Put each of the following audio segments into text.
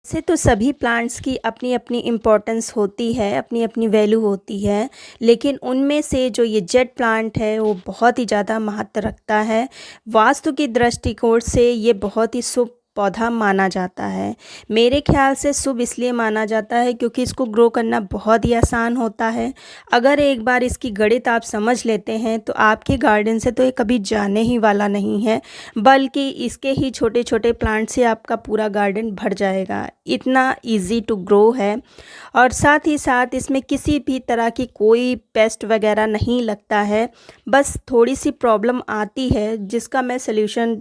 से तो सभी प्लांट्स की अपनी अपनी इम्पोर्टेंस होती है, अपनी अपनी वैल्यू होती है। लेकिन उनमें से जो ये जेड प्लांट है वो बहुत ही ज़्यादा महत्व रखता है। वास्तु की दृष्टिकोण से ये बहुत ही शुभ पौधा माना जाता है। मेरे ख्याल से शुभ इसलिए माना जाता है क्योंकि इसको ग्रो करना बहुत ही आसान होता है। अगर एक बार इसकी गणित आप समझ लेते हैं तो आपके गार्डन से तो ये कभी जाने ही वाला नहीं है, बल्कि इसके ही छोटे छोटे प्लांट से आपका पूरा गार्डन भर जाएगा। इतना इजी टू ग्रो है और साथ ही साथ इसमें किसी भी तरह की कोई पेस्ट वगैरह नहीं लगता है। बस थोड़ी सी प्रॉब्लम आती है जिसका मैं सल्यूशन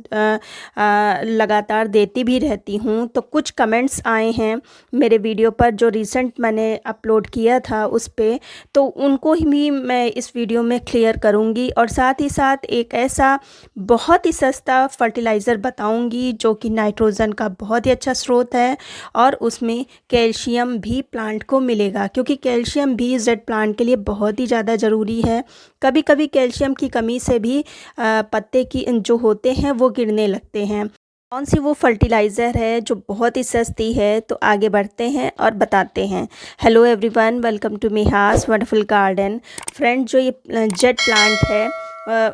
लगातार देती भी रहती हूँ। तो कुछ कमेंट्स आए हैं मेरे वीडियो पर जो रिसेंट मैंने अपलोड किया था उस पे, तो उनको ही भी मैं इस वीडियो में क्लियर करूँगी और साथ ही साथ एक ऐसा बहुत ही सस्ता फर्टिलाइज़र बताऊंगी जो कि नाइट्रोजन का बहुत ही अच्छा स्रोत है और उसमें कैल्शियम भी प्लांट को मिलेगा, क्योंकि कैल्शियम भी जेड प्लांट के लिए बहुत ही ज़्यादा ज़रूरी है। कभी कभी कैल्शियम की कमी से भी पत्ते की जो होते हैं वो गिरने लगते हैं। कौन सी वो फर्टिलाइज़र है जो बहुत ही सस्ती है, तो आगे बढ़ते हैं और बताते हैं। Hello everyone, welcome to Mihas wonderful garden. Friend, जो ये जेड प्लांट है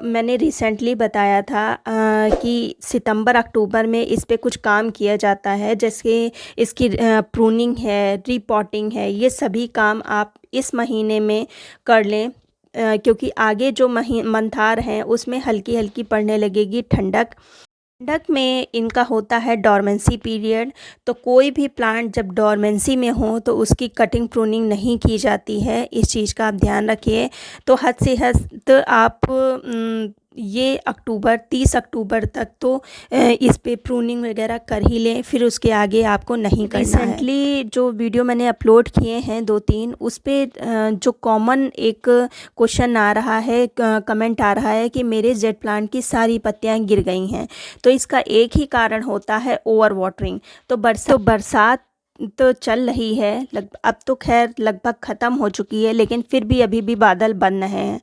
मैंने रिसेंटली बताया था कि सितंबर अक्टूबर में इस पे कुछ काम किया जाता है, जैसे इसकी प्रूनिंग है, रीपॉटिंग है, ये सभी काम आप इस महीने में कर लें। क्योंकि आगे जो मंथार हैं उसमें हल्की हल्की पड़ने लगेगी ठंडक। ठंडक में इनका होता है डॉर्मेंसी पीरियड। तो कोई भी प्लांट जब डॉर्मेंसी में हो तो उसकी कटिंग प्रूनिंग नहीं की जाती है, इस चीज़ का आप ध्यान रखिए। तो हद से हद तो आप ये अक्टूबर 30 अक्टूबर तक तो इस पे प्रूनिंग वगैरह कर ही लें, फिर उसके आगे आपको नहीं करना है। रिसेंटली जो वीडियो मैंने अपलोड किए हैं 2-3, उस पे जो कॉमन एक क्वेश्चन आ रहा है, कमेंट आ रहा है कि मेरे जेड प्लांट की सारी पत्तियां गिर गई हैं। तो इसका एक ही कारण होता है ओवर वाटरिंग। तो बरसात तो चल रही है, अब तो खैर लगभग ख़त्म हो चुकी है, लेकिन फिर भी अभी भी बादल बन रहे हैं।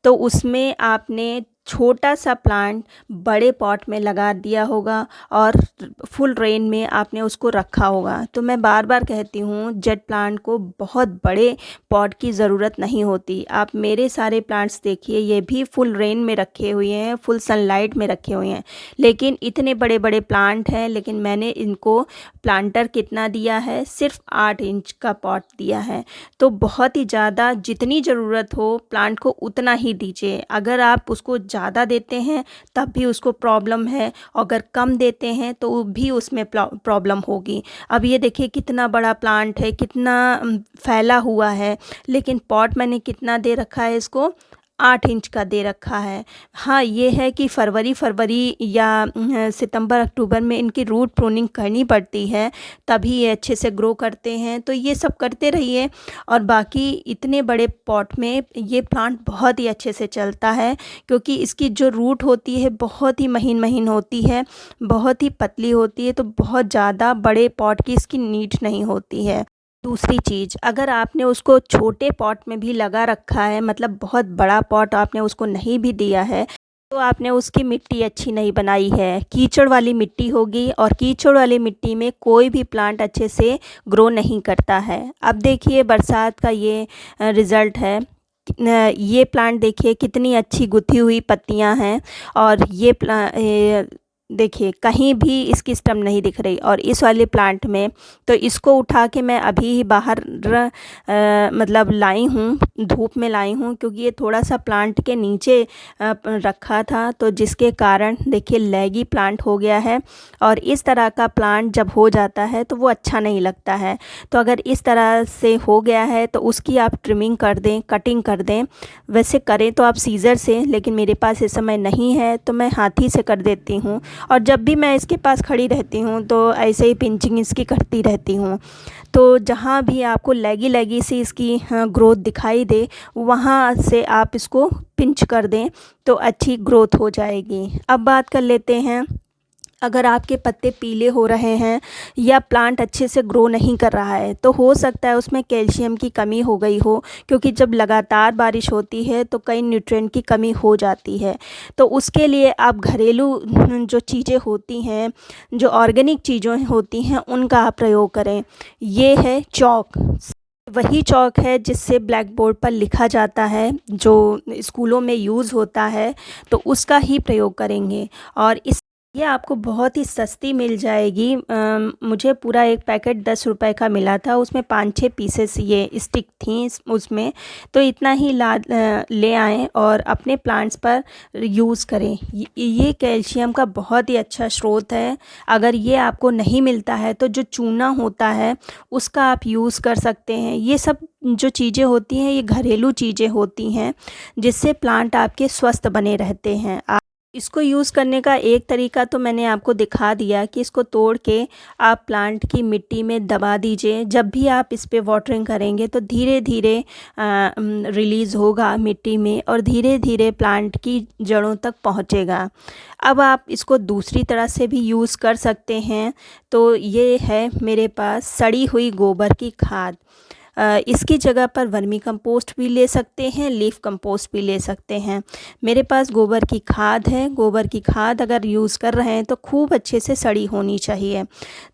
तो उसमें आपने छोटा सा प्लांट बड़े पॉट में लगा दिया होगा और फुल रेन में आपने उसको रखा होगा। तो मैं बार बार कहती हूँ, जेड प्लांट को बहुत बड़े पॉट की ज़रूरत नहीं होती। आप मेरे सारे प्लांट्स देखिए, ये भी फुल रेन में रखे हुए हैं, फुल सनलाइट में रखे हुए हैं, लेकिन इतने बड़े बड़े प्लांट हैं। लेकिन मैंने इनको प्लांटर कितना दिया है, सिर्फ 8 इंच का पॉट दिया है। तो बहुत ही ज़्यादा, जितनी ज़रूरत हो प्लांट को उतना ही दीजिए। अगर आप उसको ज़्यादा देते हैं तब भी उसको प्रॉब्लम है, और अगर कम देते हैं तो भी उसमें प्रॉब्लम होगी। अब ये देखिए कितना बड़ा प्लांट है, कितना फैला हुआ है, लेकिन पॉट मैंने कितना दे रखा है इसको, 8 इंच का दे रखा है। हाँ, ये है कि फरवरी या सितंबर अक्टूबर में इनकी रूट प्रूनिंग करनी पड़ती है, तभी ये अच्छे से ग्रो करते हैं। तो ये सब करते रहिए, और बाकी इतने बड़े पॉट में ये प्लांट बहुत ही अच्छे से चलता है, क्योंकि इसकी जो रूट होती है बहुत ही महीन महीन होती है, बहुत ही पतली होती है। तो बहुत ज़्यादा बड़े पॉट की इसकी नीड नहीं होती है। दूसरी चीज़, अगर आपने उसको छोटे पॉट में भी लगा रखा है, मतलब बहुत बड़ा पॉट आपने उसको नहीं भी दिया है, तो आपने उसकी मिट्टी अच्छी नहीं बनाई है, कीचड़ वाली मिट्टी होगी, और कीचड़ वाली मिट्टी में कोई भी प्लांट अच्छे से ग्रो नहीं करता है। अब देखिए बरसात का ये रिज़ल्ट है। ये प्लांट देखिए कितनी अच्छी गुथी हुई पत्तियां हैं, और ये देखिए कहीं भी इसकी स्टम नहीं दिख रही। और इस वाले प्लांट में तो इसको उठा के मैं अभी ही बाहर मतलब लाई हूँ, धूप में लाई हूँ, क्योंकि ये थोड़ा सा प्लांट के नीचे रखा था, तो जिसके कारण देखिए लैगी प्लांट हो गया है। और इस तरह का प्लांट जब हो जाता है तो वो अच्छा नहीं लगता है। तो अगर इस तरह से हो गया है तो उसकी आप ट्रिमिंग कर दें, कटिंग कर दें। वैसे करें तो आप सीज़र से, लेकिन मेरे पास इस समय नहीं है तो मैं हाथी से कर देती हूँ। और जब भी मैं इसके पास खड़ी रहती हूँ तो ऐसे ही पिंचिंग इसकी करती रहती हूँ। तो जहाँ भी आपको लैगी लैगी सी इसकी ग्रोथ दिखाई दे, वहाँ से आप इसको पिंच कर दें तो अच्छी ग्रोथ हो जाएगी। अब बात कर लेते हैं अगर आपके पत्ते पीले हो रहे हैं या प्लांट अच्छे से ग्रो नहीं कर रहा है तो हो सकता है उसमें कैल्शियम की कमी हो गई हो, क्योंकि जब लगातार बारिश होती है तो कई न्यूट्रिएंट की कमी हो जाती है। तो उसके लिए आप घरेलू जो चीज़ें होती हैं, जो ऑर्गेनिक चीज़ें होती हैं, उनका आप प्रयोग करें। ये है चॉक। वही चॉक है जिससे ब्लैक बोर्ड पर लिखा जाता है, जो स्कूलों में यूज़ होता है, तो उसका ही प्रयोग करेंगे। और ये आपको बहुत ही सस्ती मिल जाएगी। मुझे पूरा एक पैकेट 10 रुपए का मिला था, उसमें 5-6 पीसेस ये स्टिक थी उसमें। तो इतना ही ले आएँ और अपने प्लांट्स पर यूज़ करें। ये कैल्शियम का बहुत ही अच्छा स्रोत है। अगर ये आपको नहीं मिलता है तो जो चूना होता है उसका आप यूज़ कर सकते हैं। ये सब जो चीज़ें होती हैं ये घरेलू चीज़ें होती हैं जिससे प्लांट आपके स्वस्थ बने रहते हैं। इसको यूज़ करने का एक तरीका तो मैंने आपको दिखा दिया कि इसको तोड़ के आप प्लांट की मिट्टी में दबा दीजिए। जब भी आप इस पे वाटरिंग करेंगे तो धीरे धीरे रिलीज़ होगा मिट्टी में और धीरे धीरे प्लांट की जड़ों तक पहुँचेगा। अब आप इसको दूसरी तरह से भी यूज़ कर सकते हैं। तो ये है मेरे पास सड़ी हुई गोबर की खाद। इसकी जगह पर वर्मी कंपोस्ट भी ले सकते हैं, लीफ कंपोस्ट भी ले सकते हैं। मेरे पास गोबर की खाद है। गोबर की खाद अगर यूज़ कर रहे हैं तो खूब अच्छे से सड़ी होनी चाहिए।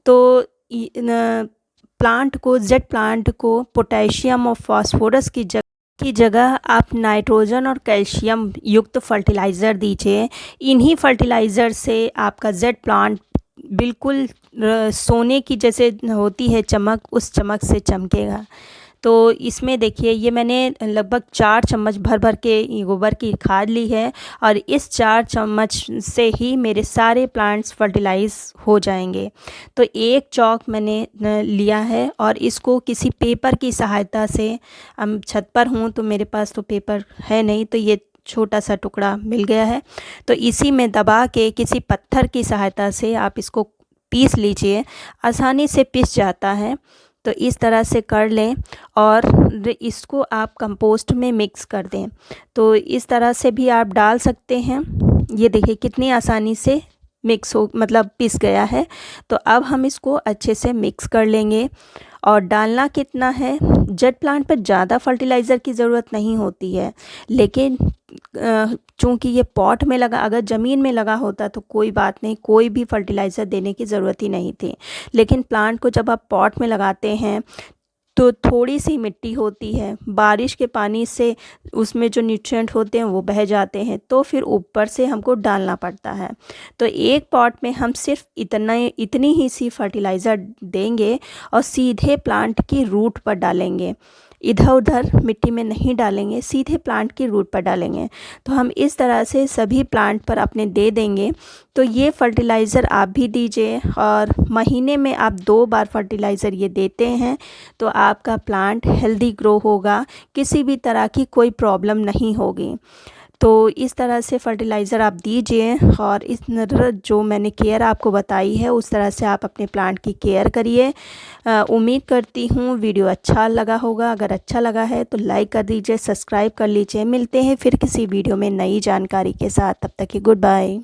तो जेट प्लांट को पोटेशियम और फास्फोरस की जगह आप नाइट्रोजन और कैल्शियम युक्त फर्टिलाइज़र दीजिए। इन्हीं फर्टिलाइज़र से आपका जेट प्लांट बिल्कुल सोने की जैसे होती है चमक, उस चमक से चमकेगा। तो इसमें देखिए ये मैंने लगभग 4 चम्मच भर के ये गोबर की खाद ली है और इस 4 चम्मच से ही मेरे सारे प्लांट्स फर्टिलाइज़ हो जाएंगे। तो एक चॉक मैंने लिया है और इसको किसी पेपर की सहायता से, हम छत पर हूँ तो मेरे पास तो पेपर है नहीं, तो ये छोटा सा टुकड़ा मिल गया है, तो इसी में दबा के किसी पत्थर की सहायता से आप इसको पीस लीजिए। आसानी से पिस जाता है। तो इस तरह से कर लें और इसको आप कंपोस्ट में मिक्स कर दें। तो इस तरह से भी आप डाल सकते हैं। ये देखिए कितनी आसानी से मिक्स हो, मतलब पिस गया है। तो अब हम इसको अच्छे से मिक्स कर लेंगे। और डालना कितना है, जेट प्लांट पर ज़्यादा फर्टिलाइज़र की ज़रूरत नहीं होती है, लेकिन चूँकि ये पॉट में लगा, अगर ज़मीन में लगा होता तो कोई बात नहीं, कोई भी फर्टिलाइज़र देने की ज़रूरत ही नहीं थी। लेकिन प्लांट को जब आप पॉट में लगाते हैं तो थोड़ी सी मिट्टी होती है, बारिश के पानी से उसमें जो न्यूट्रिएंट होते हैं वो बह जाते हैं, तो फिर ऊपर से हमको डालना पड़ता है। तो एक पॉट में हम सिर्फ इतनी ही सी फर्टिलाइज़र देंगे और सीधे प्लांट की रूट पर डालेंगे। इधर उधर मिट्टी में नहीं डालेंगे, सीधे प्लांट की रूट पर डालेंगे। तो हम इस तरह से सभी प्लांट पर अपने दे देंगे। तो ये फर्टिलाइज़र आप भी दीजिए और महीने में आप 2 बार फर्टिलाइज़र ये देते हैं तो आपका प्लांट हेल्दी ग्रो होगा, किसी भी तरह की कोई प्रॉब्लम नहीं होगी। तो इस तरह से फर्टिलाइज़र आप दीजिए और इस जो मैंने केयर आपको बताई है उस तरह से आप अपने प्लांट की केयर करिए। उम्मीद करती हूँ वीडियो अच्छा लगा होगा। अगर अच्छा लगा है तो लाइक कर दीजिए, सब्सक्राइब कर लीजिए। मिलते हैं फिर किसी वीडियो में नई जानकारी के साथ। तब तक की गुड बाय।